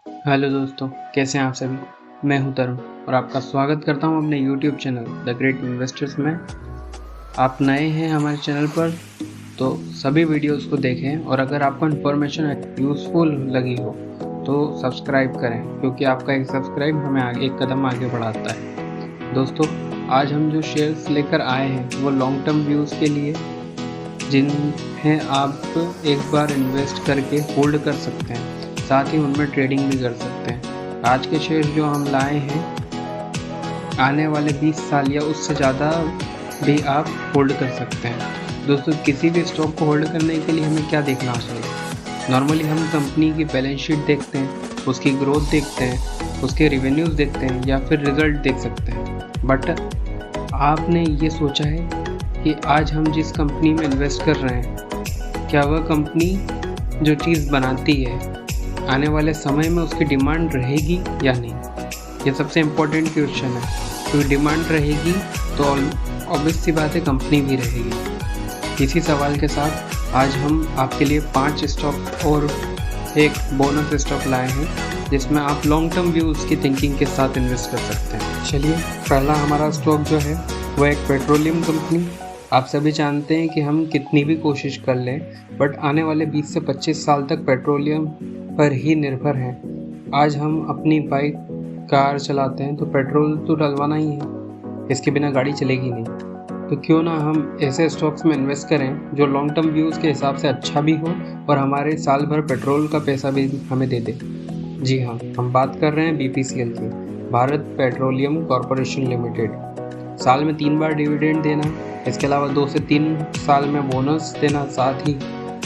Hello दोस्तों, कैसे हैं आप सभी। मैं हूं तरुण और आपका स्वागत करता हूं अपने YouTube channel the great investors में। आप नए हैं हमारे चैनल पर तो सभी वीडियोस को देखें और अगर आपको इन्फॉर्मेशन यूज़फुल लगी हो तो सब्सक्राइब करें, क्योंकि आपका एक सब्सक्राइब हमें एक कदम आगे बढ़ाता है। दोस्तों, आज हम जो शेयर्स लेकर आए हैं वो लॉन्ग टर्म व्यूज़ के लिए, जिन्हें आप एक बार इन्वेस्ट करके होल्ड कर सकते हैं, साथ ही उनमें ट्रेडिंग भी कर सकते हैं। आज के शेयर जो हम लाए हैं, आने वाले 20 साल या उससे ज़्यादा भी आप होल्ड कर सकते हैं। दोस्तों, किसी भी स्टॉक को होल्ड करने के लिए हमें क्या देखना चाहिए? नॉर्मली हम कंपनी की बैलेंस शीट देखते हैं, उसकी ग्रोथ देखते हैं, उसके रिवेन्यूज़ देखते हैं या फिर रिजल्ट देख सकते हैं। बट आपने ये सोचा है कि आज हम जिस कंपनी में इन्वेस्ट कर रहे हैं, क्या वह कंपनी जो चीज़ बनाती है आने वाले समय में उसकी डिमांड रहेगी या नहीं? ये सबसे इम्पोर्टेंट क्वेश्चन है, क्योंकि डिमांड रहेगी तो ऑब्वियस सी बात है कंपनी भी रहेगी। इसी सवाल के साथ आज हम आपके लिए 5 स्टॉक और एक बोनस स्टॉक लाए हैं, जिसमें आप लॉन्ग टर्म व्यूज़ की थिंकिंग के साथ इन्वेस्ट कर सकते हैं। चलिए, पहला हमारा स्टॉक जो है वह एक पेट्रोलियम कंपनी। आप सभी जानते हैं कि हम कितनी भी कोशिश कर लें, बट आने वाले 20 से 25 साल तक पेट्रोलियम पर ही निर्भर हैं। आज हम अपनी बाइक, कार चलाते हैं तो पेट्रोल तो डलवाना ही है, इसके बिना गाड़ी चलेगी नहीं। तो क्यों ना हम ऐसे स्टॉक्स में इन्वेस्ट करें जो लॉन्ग टर्म व्यूज़ के हिसाब से अच्छा भी हो और हमारे साल भर पेट्रोल का पैसा भी हमें दे दे। जी हाँ, हम बात कर रहे हैं BPCL की, भारत पेट्रोलियम कॉरपोरेशन लिमिटेड। साल में 3 बार डिविडेंड देना, इसके अलावा 2 से 3 साल में बोनस देना, साथ ही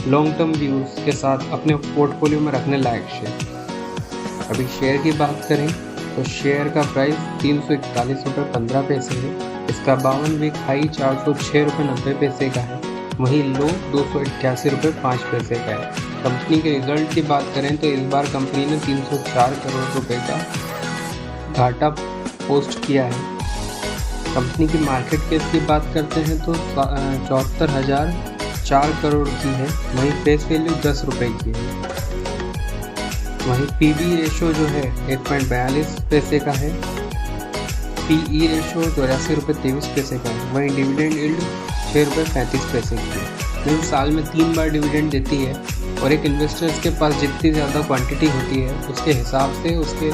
लॉन्ग टर्म व्यूज़ के साथ अपने पोर्टफोलियो में रखने लायक शेयर। अभी शेयर की बात करें तो शेयर का प्राइस 341 रुपये 15 पैसे है। इसका 52 वीक हाई 406 रुपये 90 पैसे का है, वहीं लो 288 रुपये 5 पैसे का है। कंपनी के रिजल्ट की बात करें तो इस बार कंपनी ने 304 करोड़ रुपये का घाटा पोस्ट किया है। कंपनी की मार्केट कैप की बात करते हैं तो 74,004 करोड़ की है, वहीं फेस वैल्यू 10 रुपये की है। वहीं PB रेशो जो है 1.42 पैसे का है, PE रेशो 84 रुपये 23 पैसे का है, वहीं डिविडेंड यील्ड 6 रुपये 35 पैसे की है। लेकिन साल में 3 बार डिविडेंड देती है और एक इन्वेस्टर्स के पास जितनी ज़्यादा क्वांटिटी होती है उसके हिसाब से उसके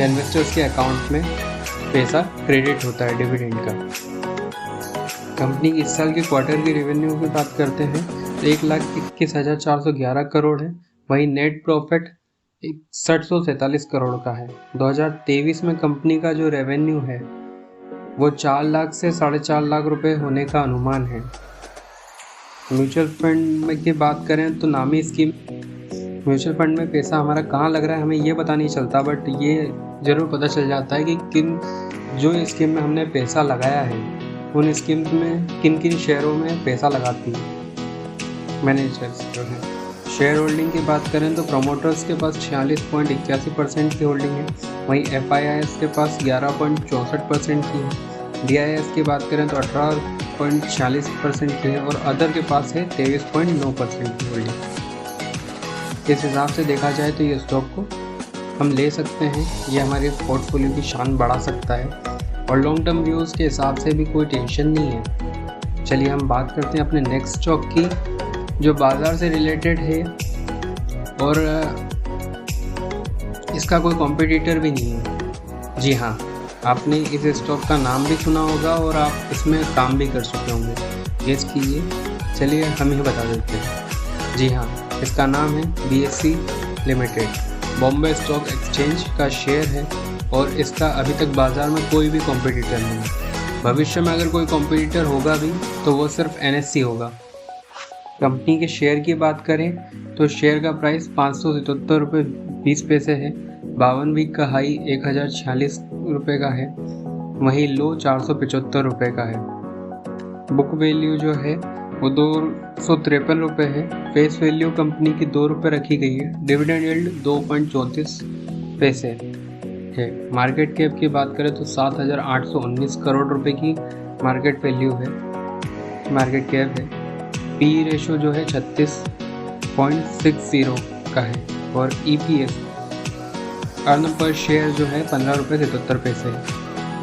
इन्वेस्टर्स के अकाउंट में पैसा क्रेडिट होता है डिविडेंड का। कंपनी इस साल के क्वार्टर की रेवेन्यू की बात करते हैं तो 1,21,411 करोड़ है, वहीं नेट प्रॉफिट 6147 करोड़ का है। 2023 में कंपनी का जो रेवेन्यू है वो 4 लाख से 4.5 लाख रुपए होने का अनुमान है। म्यूचुअल फंड में की बात करें तो नामी स्कीम, म्यूचुअल फंड में पैसा हमारा कहाँ लग रहा है हमें ये पता नहीं चलता, बट ये ज़रूर पता चल जाता है कि जो स्कीम में हमने पैसा लगाया है उन स्कीम में किन शेयरों में पैसा लगाती है मैनेजर्स जो है। शेयर होल्डिंग की बात करें तो प्रमोटर्स के पास 46.81% की होल्डिंग है, वहीं FIIs के पास 11.64% की है। DIS की बात करें तो 18.46% की है और अदर के पास है 23.9% की होल्डिंग। इस हिसाब से देखा जाए तो ये स्टॉक को हम ले सकते हैं, ये हमारे पोर्टफोलियो की शान बढ़ा सकता है और लॉन्ग टर्म व्यूज़ के हिसाब से भी कोई टेंशन नहीं है। चलिए हम बात करते हैं अपने नेक्स्ट स्टॉक की, जो बाज़ार से रिलेटेड है और इसका कोई कॉम्पिटिटर भी नहीं है। जी हाँ, आपने इस स्टॉक का नाम भी सुना होगा और आप इसमें काम भी कर चुके होंगे। गेस कीजिए, चलिए हम ही बता देते हैं। जी हाँ, इसका नाम है BSE limited, Bombay stock exchange का शेयर है और इसका अभी तक बाज़ार में कोई भी कॉम्पिटिटर नहीं है। भविष्य में अगर कोई कॉम्पिटिटर होगा भी तो वो सिर्फ NSE होगा। कंपनी के शेयर की बात करें तो शेयर का प्राइस 577 रुपये 20 पैसे है, 52 वीक का हाई 1,046 रुपये का है, वहीं लो 475 रुपये का है। बुक वैल्यू जो है वो 253 रुपये है, फेस वैल्यू कंपनी की 2 रुपये रखी गई है, डिविडेंड यील्ड 2.34 पैसे है। मार्केट कैप की बात करें तो 7,819 करोड़ रुपए की मार्केट वैल्यू है, मार्केट कैप है। PE रेशो जो है 36.60 का है और EPS अर्न पर शेयर जो है 15.77 है।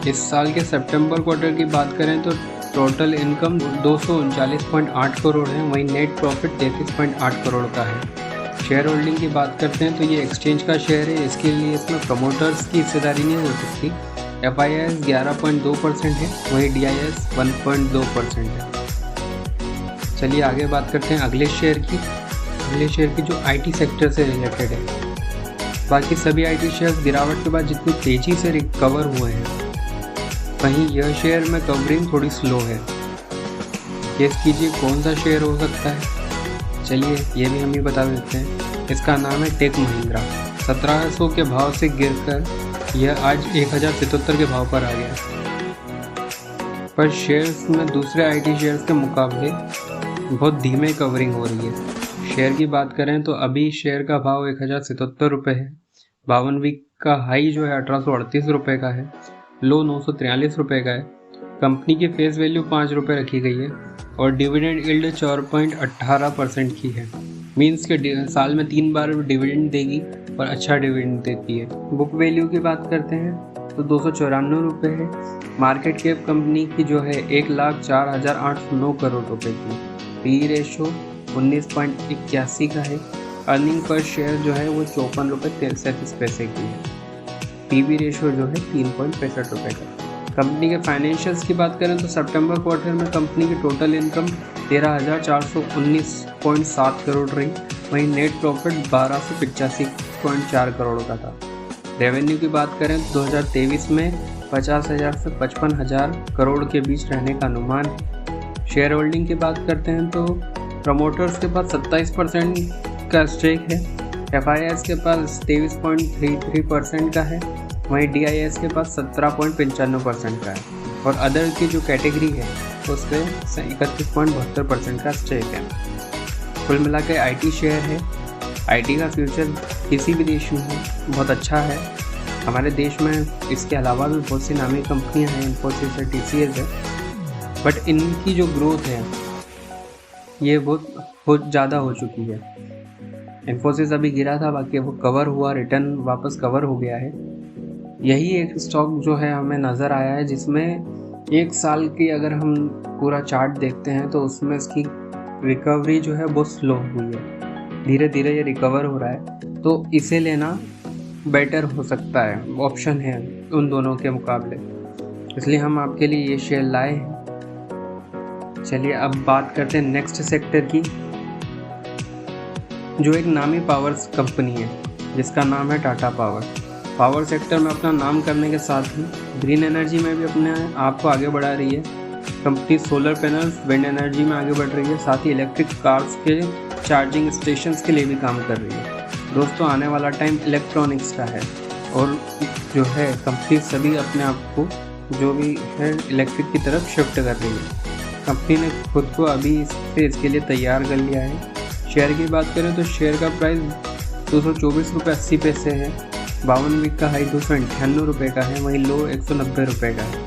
इस साल के सितंबर क्वार्टर की बात करें तो टोटल इनकम 239.8 करोड़ है, वहीं नेट प्रॉफिट 33.8 करोड़ का है। शेयर होल्डिंग की बात करते हैं तो ये एक्सचेंज का शेयर है, इसके लिए इसमें प्रमोटर्स की हिस्सेदारी नहीं हो सकती। FIS 11.2% है, वहीं DIS 1.2% है। चलिए आगे बात करते हैं अगले शेयर की जो IT सेक्टर से रिलेटेड है। बाकी सभी IT शेयर्स गिरावट के बाद जितनी तेज़ी से रिकवर हुए हैं, वहीं यह शेयर में कवरिंग थोड़ी स्लो है। गेस कीजिए कौन सा शेयर हो सकता है। चलिए ये भी हम ही बता देते हैं, इसका नाम है टेक महिंद्रा। 1700 के भाव से गिरकर यह आज 1077 के भाव पर आ गया। पर शेयर्स में दूसरे IT शेयर्स के मुकाबले बहुत धीमे कवरिंग हो रही है। शेयर की बात करें तो अभी शेयर का भाव 1077 रुपये है। 52 वीक का हाई जो है 1838 रुपये का है, लो 943 रुपये का है। कंपनी की फेस वैल्यू 5 रुपये रखी गई है और डिविडेंड यील्ड 4.18% की है। मीन्स के साल में 3 बार डिविडेंड देगी और अच्छा डिविडेंड देती है। बुक वैल्यू की बात करते हैं तो 294 रुपये है। मार्केट कैप कंपनी की जो है 1,04,809 करोड़ रुपए की। PE रेशो 19.81 का है। अर्निंग पर शेयर जो है वो 54.37 की है। PB रेशो जो है 3.65 रुपये का। कंपनी के फाइनेंशियल्स की बात करें तो सितंबर क्वार्टर में कंपनी की टोटल इनकम 13,419.7 करोड़ रही, वहीं नेट प्रॉफिट 1285.4 करोड़ का था। रेवेन्यू की बात करें तो 2023 में 50,000 से 55,000 करोड़ के बीच रहने का अनुमान है। शेयर होल्डिंग की बात करते हैं तो प्रमोटर्स के पास 27% का स्टेक है। FIS के पास 23.33% का है, वहीं DIS के पास 17.95% का है और अदर की जो कैटेगरी है उस पर 31.72% का स्टेक है। कुल मिला के IT शेयर है। IT का फ्यूचर किसी भी देश में बहुत अच्छा है। हमारे देश में इसके अलावा भी बहुत सी नामी कंपनियां हैं, इन्फोसिस है, TCS है, बट इनकी जो ग्रोथ है ये बहुत ज़्यादा हो चुकी है। इन्फोसिस अभी गिरा था, बाकी वो कवर हुआ, रिटर्न वापस कवर हो गया है। यही एक स्टॉक जो है हमें नज़र आया है जिसमें एक साल की अगर हम पूरा चार्ट देखते हैं तो उसमें इसकी रिकवरी जो है बहुत स्लो हुई है। धीरे धीरे ये रिकवर हो रहा है, तो इसे लेना बेटर हो सकता है, ऑप्शन है उन दोनों के मुकाबले, इसलिए हम आपके लिए ये शेयर लाए हैं। चलिए अब बात करते हैं नेक्स्ट सेक्टर की, जो एक नामी पावर कंपनी है जिसका नाम है टाटा पावर। पावर सेक्टर में अपना नाम करने के साथ ही ग्रीन एनर्जी में भी अपने आप को आगे बढ़ा रही है। Company solar panels, wind energy में आगे बढ़ रही है, साथ ही इलेक्ट्रिक कार्स के चार्जिंग स्टेशंस के लिए भी काम कर रही है। दोस्तों आने वाला टाइम इलेक्ट्रॉनिक्स का है और जो है कंपनी सभी अपने आप को जो भी है इलेक्ट्रिक की तरफ शिफ्ट कर रही है। कंपनी ने खुद को अभी इसके लिए तैयार कर लिया है। शेयर की बात करें तो शेयर का प्राइस 224.80 है। 52 वीक का हाई 298 रुपये का है, वहीं लो 190 रुपये का है।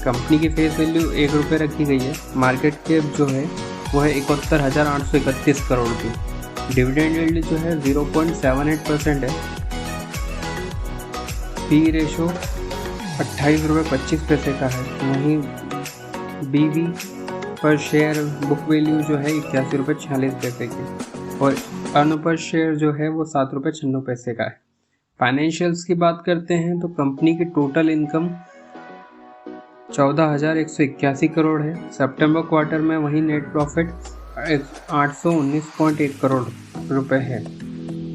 कंपनी की फेस वैल्यू 1 रुपये रखी गई है। मार्केट कैप जो है वो है 71,831 करोड़ की। डिविडेंड यील्ड जो है 0.78% है। PE रेशो 28.25 का है, वहीं BV पर शेयर बुक वैल्यू जो है 81.46 की और अर्न पर शेयर जो है वो 7.96 का है। फाइनेंशियल्स की बात करते हैं तो कंपनी की टोटल इनकम 14,181 करोड़ है सितंबर क्वार्टर में, वहीं नेट प्रॉफिट 819.1 करोड़ रुपए है।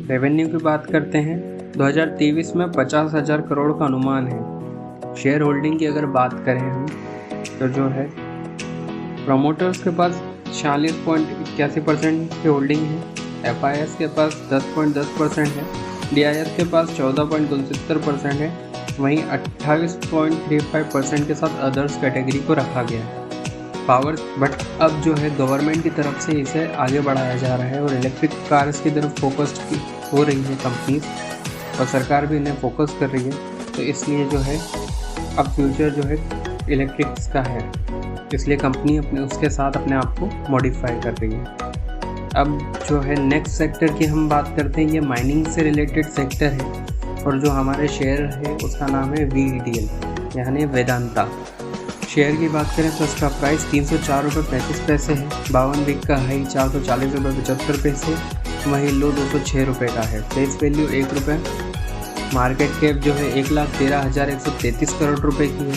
रेवेन्यू की बात करते हैं 2023 में 50,000 करोड़ का अनुमान है। शेयर होल्डिंग की अगर बात करें हम तो जो है प्रमोटर्स के पास 46.81% की होल्डिंग है। FIS के पास 10.10% है। DIS के पास 14.69% है, वहीं 28.35% के साथ अदर्स कैटेगरी को रखा गया है। पावर बट अब जो है गवर्नमेंट की तरफ से इसे आगे बढ़ाया जा रहा है और इलेक्ट्रिक कार्स की तरफ फोकस्ड हो रही है कंपनी और सरकार भी इन्हें फोकस कर रही है, तो इसलिए जो है अब फ्यूचर जो है इलेक्ट्रिक्स का है, इसलिए कंपनी उसके साथ अपने आप को मॉडिफाई कर रही है। अब जो है नेक्स्ट सेक्टर की हम बात करते हैं, ये माइनिंग से रिलेटेड सेक्टर है। और जो हमारे शेयर है उसका नाम है VEDL यानी वेदांता। शेयर की बात करें तो इसका प्राइस 304 रुपये 35 पैसे है। 52 वीक का हाई 440 रुपये 75 पैसे, वहीं लो 206 रुपये का है। फेस वैल्यू 1 रुपये। मार्केट कैप जो है 1,13,133 करोड़ रुपए की है।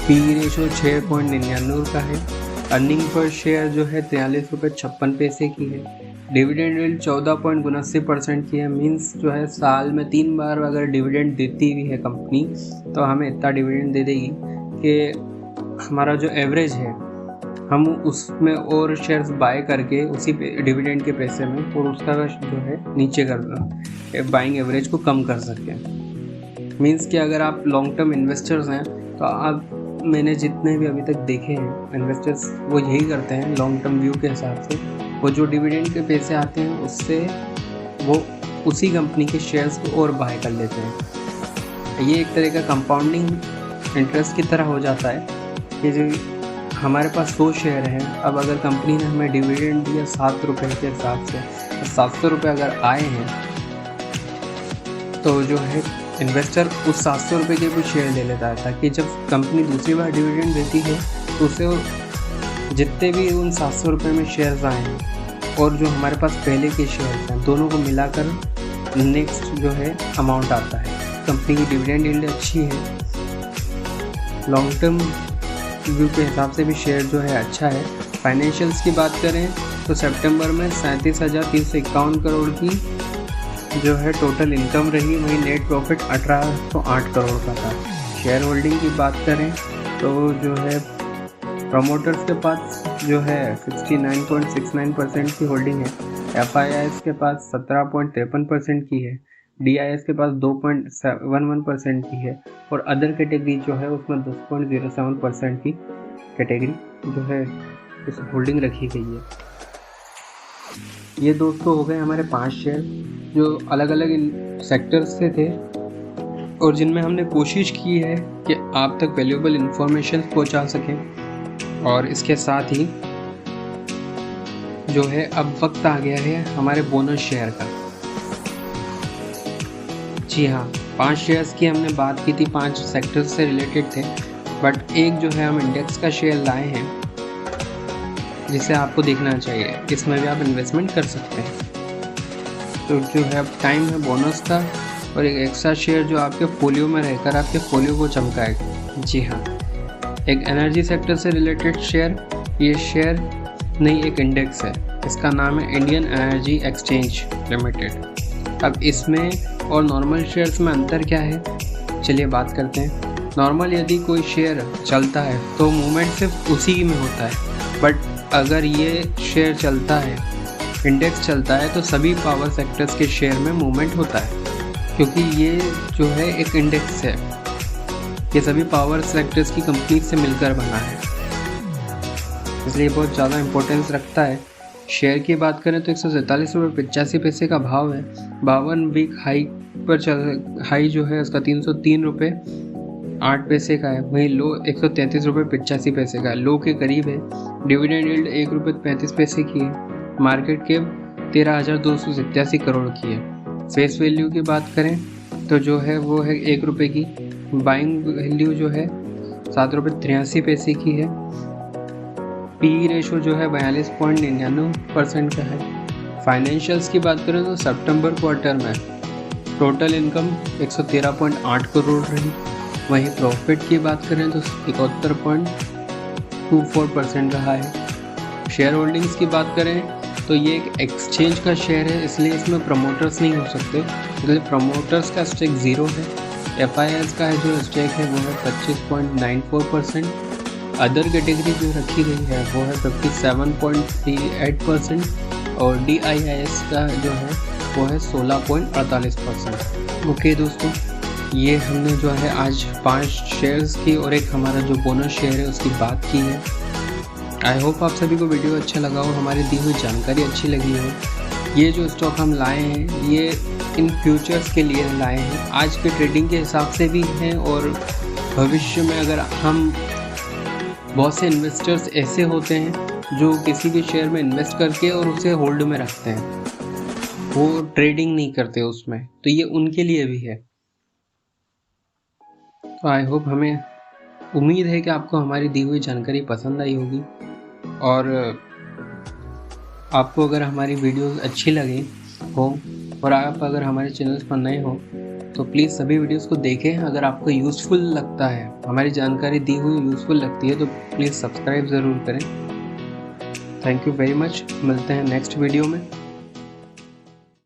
PE रेशो 6.99 का है। अर्निंग पर शेयर जो है 43 रुपये 56 पैसे की है। डिविडेंड यील्ड 14.79% की है। मीन्स जो है साल में 3 बार अगर डिविडेंड देती हुई है कंपनी तो हमें इतना डिविडेंड दे देगी कि हमारा जो एवरेज है हम उसमें और शेयर्स बाय करके उसी डिविडेंड के पैसे में और उसका जो है नीचे कर बाइंग एवरेज को कम कर सकें। मीन्स कि अगर आप लॉन्ग टर्म इन्वेस्टर्स हैं तो आप मैंने जितने भी अभी तक देखे हैं इन्वेस्टर्स वो यही करते हैं लॉन्ग टर्म व्यू के हिसाब से। वो जो डिविडेंड के पैसे आते हैं उससे वो उसी कंपनी के शेयर्स को और बाय कर लेते हैं। ये एक तरह का कंपाउंडिंग इंटरेस्ट की तरह हो जाता है कि जो हमारे पास 100 शेयर हैं, अब अगर कंपनी ने हमें डिविडेंड दिया 7 रुपये के हिसाब से, 700 रुपये अगर आए हैं तो जो है इन्वेस्टर उस 700 रुपये के भी शेयर ले लेता है, ताकि जब कंपनी दूसरी बार डिविडेंड देती है तो उसे जितने भी उन 700 रुपये में शेयर्स आए हैं और जो हमारे पास पहले के शेयर्स हैं दोनों को मिलाकर नेक्स्ट जो है अमाउंट आता है। कंपनी की डिविडेंड यील्ड अच्छी है। लॉन्ग टर्म व्यू के हिसाब से भी शेयर जो है अच्छा है। फाइनेंशियल्स की बात करें तो सितंबर में 37,351 करोड़ की जो है टोटल इनकम रही, वहीं नेट प्रॉफिट 1808 करोड़ का था। शेयर होल्डिंग की बात करें तो जो है प्रमोटर्स के पास जो है 69.69% की होल्डिंग है। FIIs के पास 17.53% की है। DIS के पास 2.11% की है और अदर कैटेगरी जो है उसमें 10.07% की कैटेगरी जो है उस होल्डिंग रखी गई है। ये दोस्तों हो गए हमारे 5 शेयर जो अलग अलग सेक्टर्स से थे और जिनमें हमने कोशिश की है कि आप तक वैल्यूएबल इंफॉर्मेशन पहुंचा सकें। और इसके साथ ही जो है अब वक्त आ गया है हमारे बोनस शेयर का। जी हाँ, 5 शेयर्स की हमने बात की थी, 5 सेक्टर्स से रिलेटेड थे, बट एक जो है हम इंडेक्स का शेयर लाए हैं जिसे आपको देखना चाहिए। इसमें भी आप इन्वेस्टमेंट कर सकते हैं। तो जो है अब टाइम है बोनस का और एक एक्स्ट्रा शेयर जो आपके फोलियो में रहकर आपके फोलियो को चमकाएगा। जी हाँ, एक एनर्जी सेक्टर से रिलेटेड शेयर, ये शेयर नहीं एक इंडेक्स है, इसका नाम है इंडियन एनर्जी एक्सचेंज लिमिटेड। अब इसमें और नॉर्मल शेयर्स में अंतर क्या है, चलिए बात करते हैं। नॉर्मल यदि कोई शेयर चलता है तो मूवमेंट सिर्फ उसी में होता है, बट अगर ये शेयर चलता है, इंडेक्स चलता है, तो सभी पावर सेक्टर्स के शेयर में मूवमेंट होता है, क्योंकि ये जो है एक इंडेक्स है, ये सभी पावर सेक्टर्स की कंपनी से मिलकर बना है, इसलिए बहुत ज़्यादा इम्पोर्टेंस रखता है। शेयर की बात करें तो 147 रुपये 85 पैसे का भाव है। 52 वीक हाई पर हाई जो है उसका 303 रुपये 8 पैसे का है, वहीं लो 133 रुपये 85 पैसे का है, लो के करीब है। डिविडेंड यील्ड 1 रुपये 35 पैसे की है। मार्केट कैप 13,287 करोड़ की है। फेस वैल्यू की बात करें तो जो है वो है 1 रुपये की। बाइंग वैल्यू जो है 7 रुपये 83 पैसे की है। PE रेशो जो है 42.99% का है। फाइनेंशियल्स की बात करें तो सितंबर क्वार्टर में टोटल इनकम 113.8 करोड़ रही, वहीं प्रॉफिट की बात करें तो 71.24% रहा है। शेयर होल्डिंग्स की बात करें तो ये एक एक्सचेंज का शेयर है, इसलिए इसमें प्रमोटर्स नहीं हो सकते, इसलिए प्रमोटर्स का स्टेक 0 है। FIIs का जो स्टेक है वो है 25.94%। अदर कैटेगरी जो रखी गई है वो है 57.38% और DIIs का जो है वो है 16.48%। ओके दोस्तों, ये हमने जो है आज 5 शेयर्स की और एक हमारा जो बोनस शेयर है उसकी बात की है। आई होप आप सभी को वीडियो अच्छा लगा हो, हमारी दी हुई जानकारी अच्छी लगी हो। ये जो स्टॉक हम लाए हैं ये इन फ्यूचर्स के लिए लाए हैं, आज के ट्रेडिंग के हिसाब से भी हैं और भविष्य में अगर हम बहुत से इन्वेस्टर्स ऐसे होते हैं जो किसी भी शेयर में इन्वेस्ट करके और उसे होल्ड में रखते हैं, वो ट्रेडिंग नहीं करते उसमें, तो ये उनके लिए भी है। तो आई होप, हमें उम्मीद है कि आपको हमारी दी हुई जानकारी पसंद आई होगी, और आपको अगर हमारी वीडियोस अच्छी लगी हो और आप अगर हमारे चैनल पर नए हो तो प्लीज़ सभी वीडियोस को देखें। अगर आपको यूज़फुल लगता है, हमारी जानकारी दी हुई यूज़फुल लगती है, तो प्लीज़ सब्सक्राइब ज़रूर करें। Thank you very much. मिलते हैं नेक्स्ट वीडियो में।